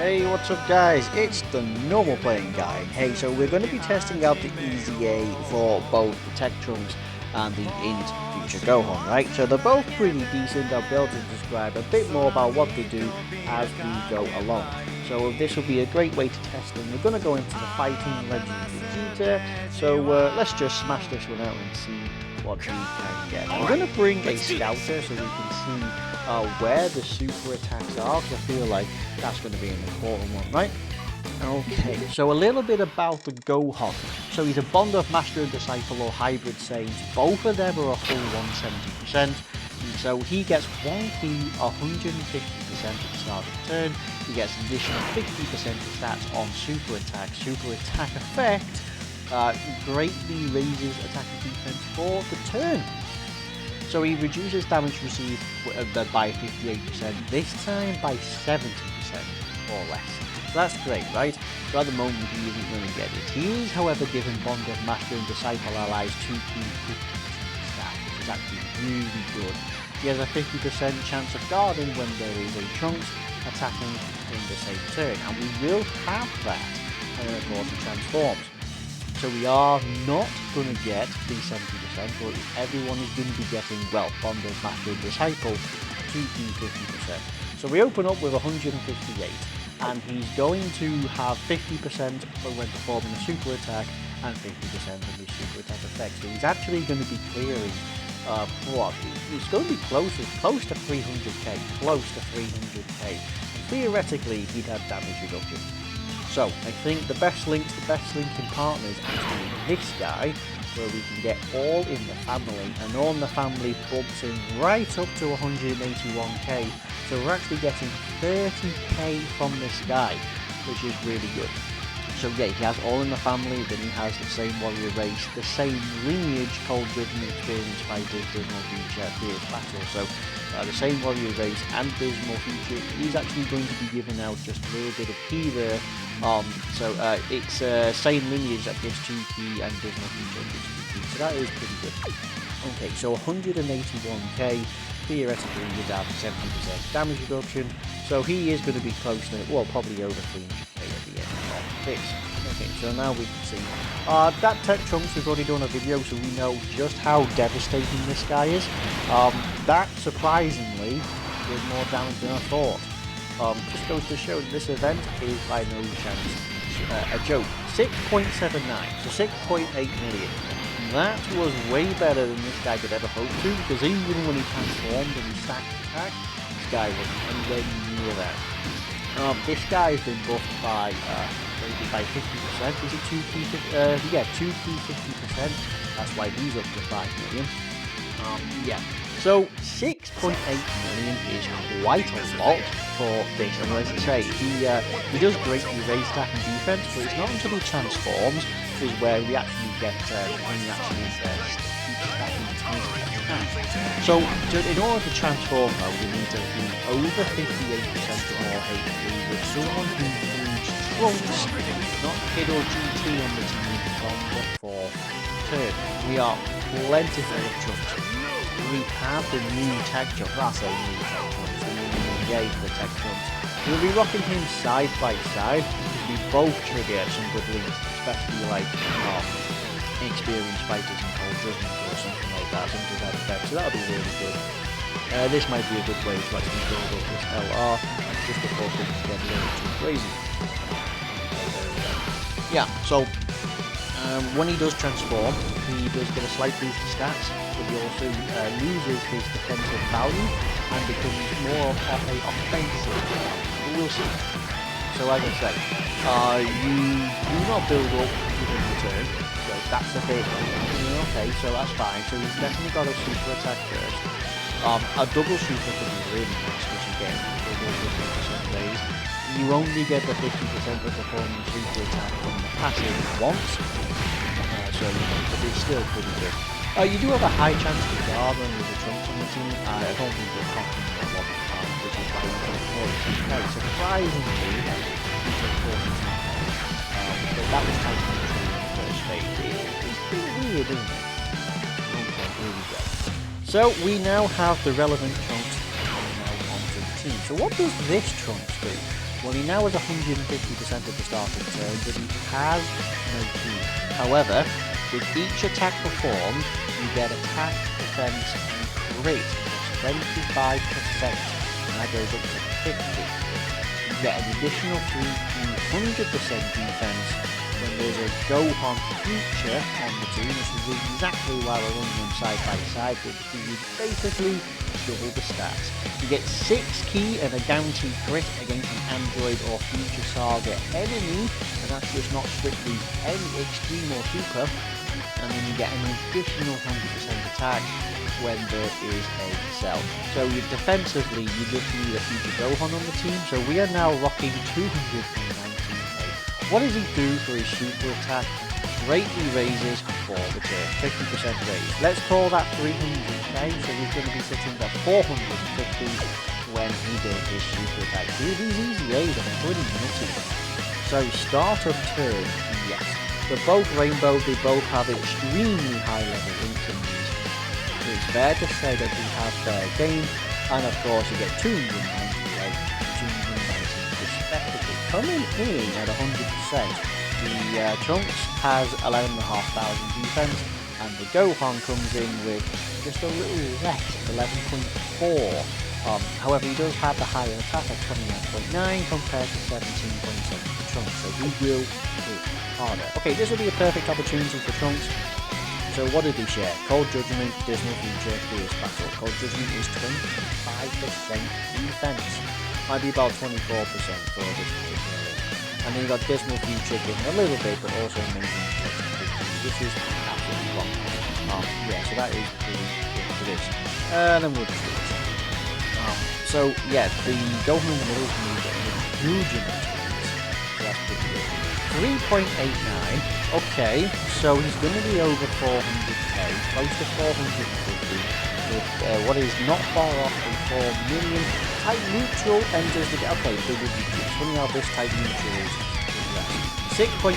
Hey, what's up guys? It's the normal playing guy. Hey, so we're going to be testing out the EZA for both the Tech Trunks and the Int Future Gohan, right? So they're both pretty decent. I'll be able to describe a bit more about what they do as we go along. So this will be a great way to test them. We're going to go into the Fighting Legend Vegeta. So let's just smash this one out and see what we can get. I'm going to bring a Scouter so we can see where the super attacks are, because I feel like that's going to be an important one, right? Okay, so a little bit about the Gohan. So he's a bond of Master and Disciple or Hybrid Saiyans. Both of them are a full 170%. So he gets 1p 150% at the start of the turn. He gets an additional 50% of stats on super attack. Super attack effect greatly raises attack and defense for the turn. So he reduces damage received by 58%, this time by 70% or less. So that's great, right? So at the moment he isn't going to get it. He is, however, given Bond of Master and Disciple allies 2p 50% stat, which is actually really good. He has a 50% chance of guarding when there is a Trunks attacking in the same turn, and we will have that, and then of course he transforms. So we are not going to get the 70%, but everyone is going to be getting, well, Bond of Master and Disciple 2p 50%. So we open up with 158, and he's going to have 50% when performing a super attack and 50% of his super attack effect. So he's actually going to be clearing it's going to be close to 300k, close to 300k. Theoretically, he'd have damage reduction. So I think the best link in partner is actually this guy, where we can get all in the family, and all in the family bumps him right up to 181k. So we're actually getting 30k from this guy, which is really good. So yeah, he has all in the family, then he has the same warrior race, the same lineage called Judgment experienced by Dismal Future Fierce Battle. So the same warrior race and Dismal Future, he's actually going to be giving out just a little bit of key there. It's same lineage that gives 2p and Dismal Future gives 2p, so that is pretty good. Okay, so 181k, theoretically you'd have 70% damage reduction, so he is going to be close to, well, probably over 300k at the end of this. Okay, so now we can see that Tech Trunks, we've already done a video, so we know just how devastating this guy is. That surprisingly did more damage than I thought. Just goes to show that this event is by no chance a joke. 6.79, so 6.8 million. That was way better than this guy could ever hope to, because even when he transformed and he stacked attack, this guy wasn't anywhere near that. This guy has been buffed by 50%. Is it 2p? Yeah, 2p 50%. That's why he's up to 5 million. Yeah. So 6.8 million is quite a lot for this, and as I say, he does greatly raise attack and defense, but it's not until he transforms is where we actually get when he actually keeps stacking attack. So in order to transform though, we need to be over 58% or more HP with someone who needs Trunks, not Kid or GT on the team from the fourth turn. We are plentiful of Trunks. We have the new Tech Trunks, that's a new Tech Trunks, the new engage the Tech Trunks. We'll be rocking him side by side, because we both trigger some good links, especially like experienced fighters and cold judgment or something like that, something to that effect, so that'll be really good. This might be a good way to actually build up this LR, just before things get a little too crazy. Yeah, so when he does transform, he does get a slight boost to stats, but he also loses his defensive value and becomes more of a offensive. But we'll see. So like I say, you do not build up within the turn, so that's the bit. Okay, so that's fine. So he's definitely got a super attack first. A double super could be really nice, because you get double 50% raise. You only get the 50% of performing super attack from the passive once. So but it's still pretty good. You do have a high chance to guard when there's a Trunks on the team. I don't think we're confident in that one, which is why we're going to 42k. Surprisingly, we took 42k. But that was kind of true in the first phase. It's a bit weird, isn't it? Okay, here we go. So we now have the relevant Trunks now onto the team. So what does this Trunks do? Well, he now has 150% at the start of the turn, but he has no key. However, with each attack performed, you get attack, defense, and crit plus 25%, and that goes up to 50. You get an additional 300% defense when there's a Gohan future on the team. This is exactly why we're running them side by side, but you basically double the stats. You get 6 key and a guaranteed crit against an android or future saga enemy, and that's just not strictly any extreme or super. And then you get an additional 100% attack when there is a cell. So defensively, you just need a future Gohan on the team. So we are now rocking 219k. What does he do for his super attack? Greatly raises for the turn, 50% raise. Let's call that 300k, so he's going to be sitting at 450 when he does his super attack. These easy A's are pretty nutty. So start of turn, yes. They're both rainbow, they both have extremely high level instances. So it's fair to say that we have fair game, and of course you get 290k, 290 respectively. Coming in at 100%. The Trunks has 11,500 defense, and the Gohan comes in with just a little less, 11.4. However, he does have the higher attack at 29.9 compared to 17.7 for Trunks, so he will hit harder. Okay, this will be a perfect opportunity for Trunks. So what did he share? Cold Judgment, Dismal Future, Fierce Battle. Cold Judgment is 25% defense. Might be about 24% for this particular link. And then you got Dismal Future giving a little bit, but also Amazing Flexibility, which is absolutely wrong. Yeah, so that is pretty good for this. And then we'll just do this. So yeah, the Gohan in the middle is getting a huge amount of points, so that's pretty good. 3.89. Okay, so he's going to be over 400k, close to 450, with what is not far off a 4 million. Type neutral enters the game. Okay, so it's funny how this type neutral is less. 6.79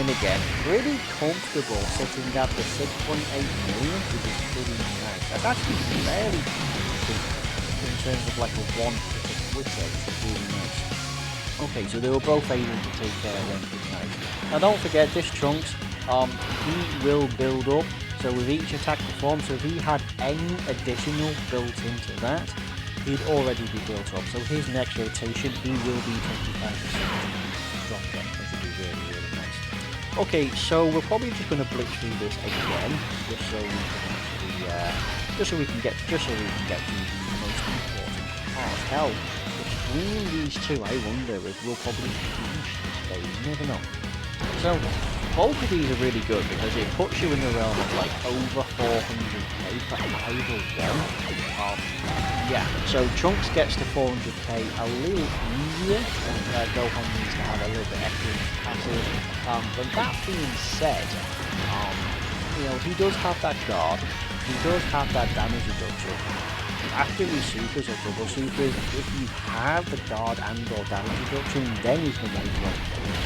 again, pretty comfortable, sitting at the 6.8 million, which is pretty nice. That's actually fairly decent in terms of like a one hit of Twitter, which is really nice. Okay, so they were both able to take care of them pretty nice. Now don't forget, this Trunks, he will build up, so with each attack performed, so if he had any additional built into that, he'd already be built up. So his next rotation, he will be 25% stronger, which would be really, really nice. Okay, so we're probably just going to blitz through this again, just so we can actually, just so we can get to the most important part. Hell, between these two, I wonder if we'll probably finish this day. You never know. So both of these are really good because it puts you in the realm of like over 400k for either one. Yeah, so Trunks gets to 400k a little easier, and Gohan needs to have a little bit extra passive. But that being said, you know, he does have that guard, he does have that damage reduction. After he supers or double supers, if you have the guard and or damage reduction, then you can make one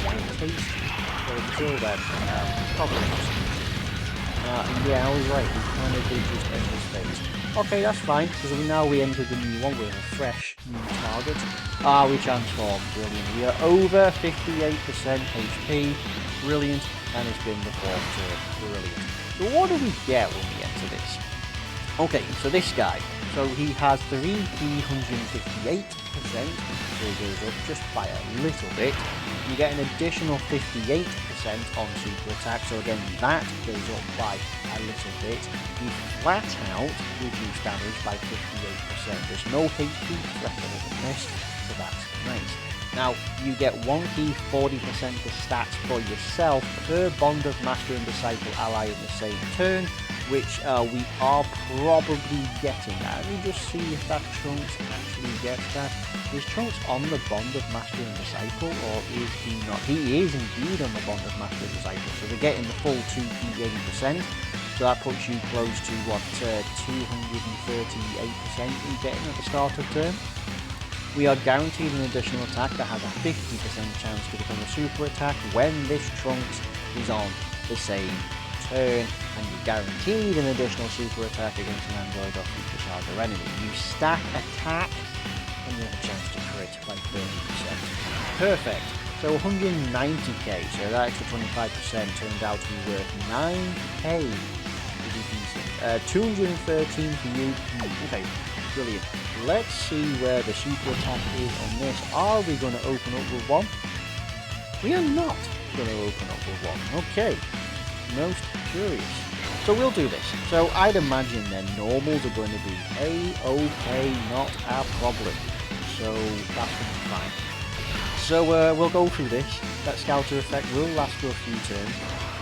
quite tasty. So until then, probably not. Yeah, I was right, we kind of did just end this phase. Okay, that's fine, because now we entered the new one with a fresh new target. We transformed, brilliant. We are over 58% HP, brilliant, and it's been the fourth turn, brilliant. So what do we get when we enter this? Okay, so this guy, so he has 358%, so it goes up just by a little bit. You get an additional 58% on super attack, so again that goes up by a little bit. You flat out reduce damage by 58%. There's no HP threshold in this, so that's nice. Now you get 1 key, 40% of stats for yourself per bond of master and disciple ally in the same turn, which we are probably getting. Let me just see if that Trunks actually gets that. Is Trunks on the bond of master and disciple, or is he not? He is indeed on the bond of master and disciple, so they're getting the full 2 80%. So that puts you close to what, 238% you're getting at the start of turn. We are guaranteed an additional attack that has a 50% chance to become a super attack when this Trunks is on the same turn, and you're guaranteed an additional super attack against an android or future saga enemy. You stack attack, and you have a chance to crit by 30%. perfect. So 190k, so that extra 25% turned out to be worth 9k. Pretty decent. 213 for you. Okay, brilliant. Let's see where the super attack is on this. Are we going to open up with one? We are not going to open up with one. Okay, most curious. So we'll do this. So I'd imagine then normals are going to be A-okay, not a problem. So that's going to be fine. So we'll go through this. That scouter effect will last for a few turns.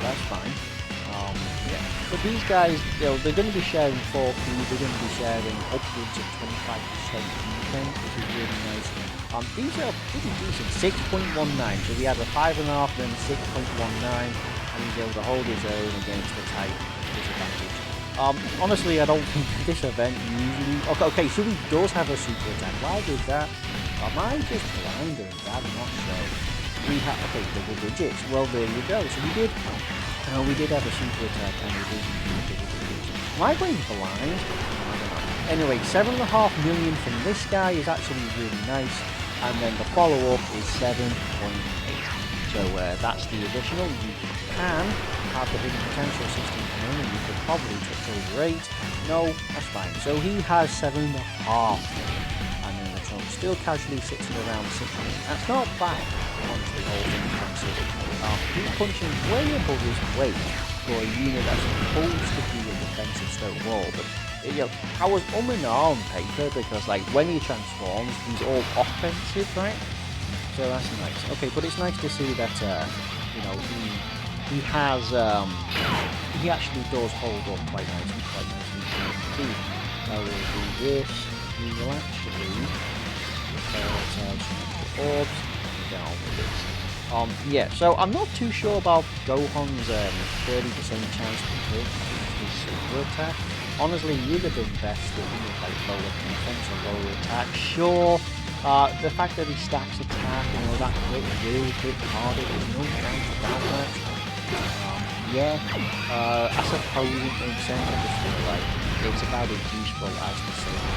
That's fine. Yeah. But these guys, they're going to be sharing 4 food. They're going to be sharing upwards of 25% defense, which is really nice. These are pretty decent. 6.19. So we had a 5.5, then 6.19, and he's able to hold his own against the type disadvantage. Honestly, I don't think this event usually. Okay, so he does have a super attack. Why did that? Am I just blind or is that not so? We have double digits. Well, there you go. So we did have a super attack and we did use double digits. Am I going blind? I don't know. Anyway, 7.5 million from this guy is actually really nice, and then the follow-up is 7.8. So that's the additional. You can have the hidden potential 16 million. You could probably touch over 8. No, that's fine. So he has 7.5. Still casually sits at around 6 million. That's not bad, honestly, all things considered. He's punching way above his weight for a unit that's supposed to be a defensive stone wall, but I was and on paper because when he transforms, he's all offensive, right? So that's nice. Okay, but it's nice to see that he has he actually does hold up quite nicely. Now we'll do this. We will actually orbs down with this. Yeah, so I'm not too sure about Gohan's 30% chance to hit his super attack. Honestly, you'd have been best with lower defense or lower attack. Sure, the fact that he stacks attack and all that will hit harder, there's no doubt about that. Yeah, I suppose it makes sense. I just feel like it's about as useful as the same,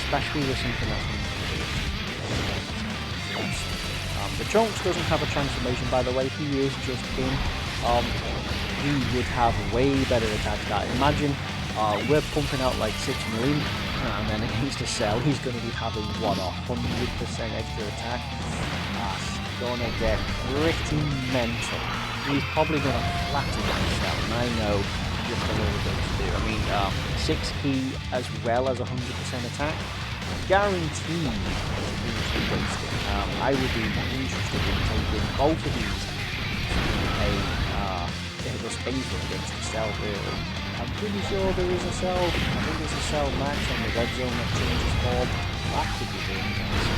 especially with something that's the Trunks doesn't have a transformation, by the way. He is just him. He would have way better attack stat. Imagine we're pumping out like 6 million, and then against a Cell, he's going to be having what, 100% extra attack. That's gonna get pretty mental. He's probably going to flatten that Cell, and I know just a little bit to do. I mean, 6 key as well as 100% attack. Guaranteed. I would be interested in taking both of these to hit us anything against the Cell, really. I'm pretty sure there is a Cell. I think there's a Cell max on the red zone that changes form. That could be really nice.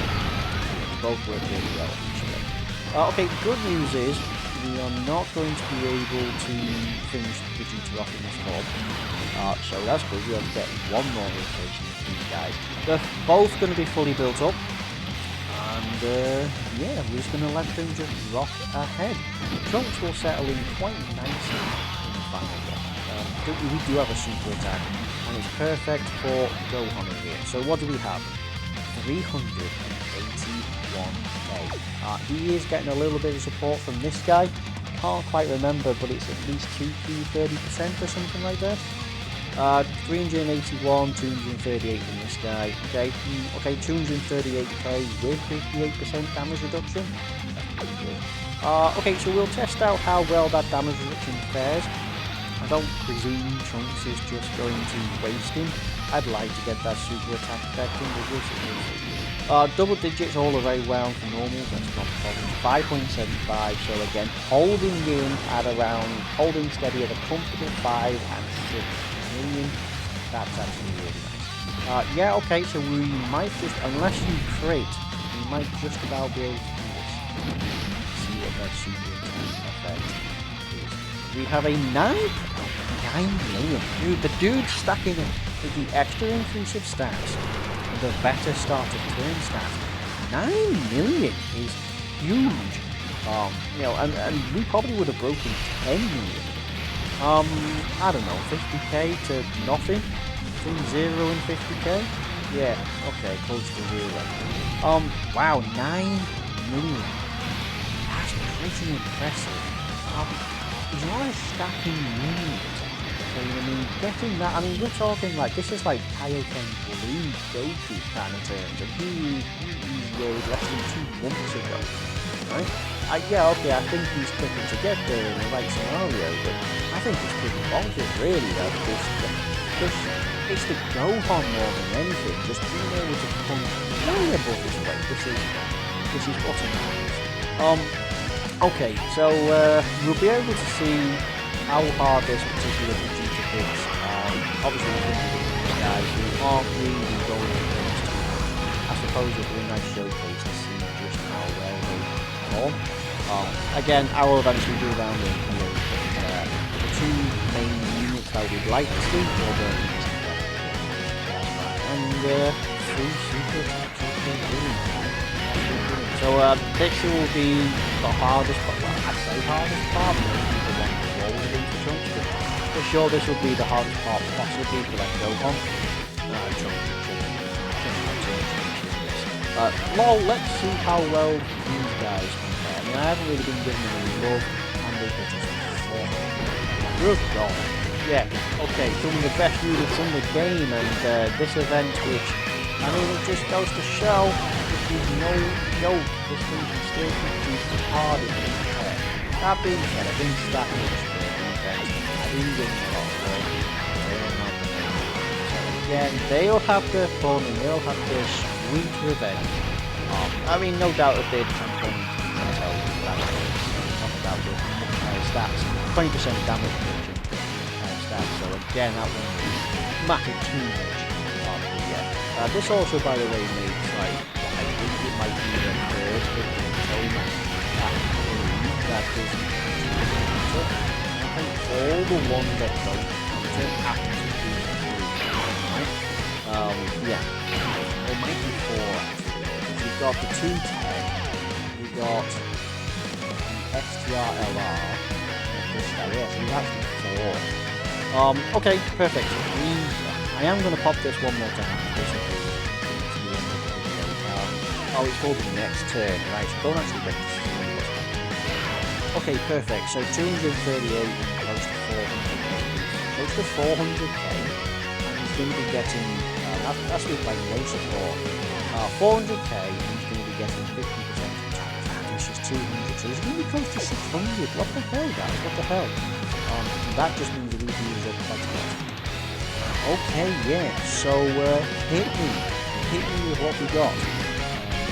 Both work really well, actually. Okay, good news is we are not going to be able to finish Vegeta off in this form. So that's good. We'll get one more rotation with these guys. They're both going to be fully built up. And yeah, we're just going to let them just rock ahead. Trunks will settle in quite nicely in the final one. We do have a super attack, and it's perfect for Gohan over here. So what do we have? 381k. He is getting a little bit of support from this guy. Can't quite remember, but it's at least 30% or something like that. 381, 238 from this guy. Okay, 238k with 58% damage reduction. That's pretty good. Okay, so we'll test out how well that damage reduction fares. I don't presume Trunks is just going to waste him. I'd like to get that super attack effect in, but we'll see. Double digits all are very well for normal, that's not a problem. 5.75, so again, holding steady at a comfortable 5 and 6 million. That's actually really nice. Yeah, okay, so we might just, unless you crit, we might just about be able to do this. See what that super attack effect is. We have a 9 million. Dude, the dude's stacking it with the extra increase of stats, the better start of turn stats. 9 million is huge. And we probably would have broken 10 million. I don't know, 50k to nothing? Between 0 and 50k? Yeah, okay, close to 0. Wow, 9 million. That's pretty impressive. He's not a stacking unit. So, I mean, getting that, I mean, we're talking like, this is like Kaioken Blue Goku kind of terms, and he was less than 2 months ago, right? Yeah, okay, I think he's clicking to get there in the right scenario, but I think it's pretty bonkers, really, that it's the Gohan more than anything, just being able to punch way above his weight. This is what it matters. Okay, so we'll be able to see how hard this particular Vegeta hits. Obviously, we're going to be guys who aren't really going against too much. I suppose it'll be a nice showcase to see just how well they perform. Again, I will eventually do down the two main units that we'd like to see, or the and 3 super attacks. So this will be the hardest part. Well, I say hardest part, maybe the one forward into Trunks, but for sure this will be the hardest part possibly for like Gohan. Lol, let's see how well these guys compare. I mean, I haven't really been giving them any love, and they could just perform. Good God. Yeah, okay, some of the best units in the game, and this event, which, I mean, it just goes to show that there's no joke. This thing can still compete as hard as it can. That being said, I think that is the defense. I didn't give them a lot of love. So again, they'll have their fun and they'll have their sweet revenge. I mean, no doubt if they'd transformed into talk about the much higher stats, 20% damage reduction, higher stats. So again, that wouldn't matter too much. This also, by the way, makes like I think it might be the third that doesn't counter. I think all the ones that don't counter have to be right? Yeah. There might be 4 actually. We've got the 210, we've got the STRLR, and this guy, yeah, so we've actually 4. Okay, perfect. I am going to pop this one more time. Oh, it's called the next turn, right? So don't actually get this. Okay, perfect. So 238 and close to 400k. Close to 400k. And he's going to be getting, that's with like no support. 400k and he's going to be getting 50% from top of that, which is 200. So he's going to be close to 600. What the hell, guys? What the hell? That just means that we can use up quite a lot. Okay, yeah. So hit me with what we got.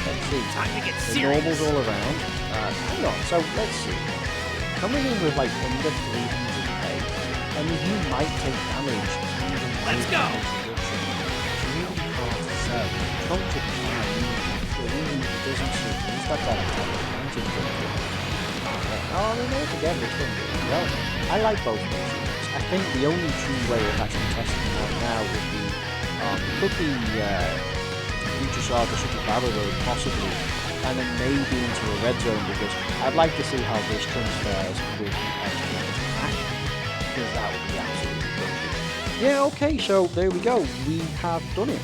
Let's see. Time to get the normals all around. Hang on. So let's see. Coming in with like under 300k, I mean he might take damage. Let's go. It's really hard to say. Trunks is fine. Even if he doesn't shoot, he's got that attack advantage. I mean, altogether it's going really well. I like both of these units. I think the only true way of actually testing them out now would be, could be Future Saga Super Battle Road, possibly, and then maybe into a red zone, because I'd like to see how this transfers with the extra attack, because that would be absolutely brilliant. Yeah, okay, so there we go. We have done it.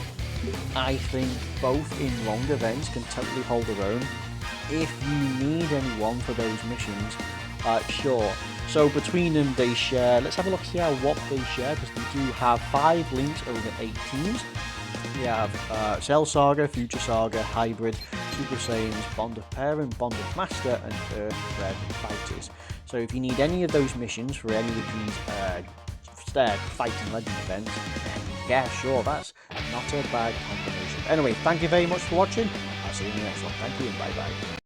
I think both in long events can totally hold their own. If you need anyone for those missions, sure. So between them they share, let's have a look, see how what they share, because they do have 5 links over 8 teams. We have Cell Saga, Future Saga, Hybrid, Super Saiyans, Bond of Parent, Bond of Master, and Earth Red Fighters. So if you need any of those missions for any of these Fighting Legend events, then yeah, sure, that's not a bad combination. Anyway, thank you very much for watching. I'll see you in the next one. Thank you and bye bye.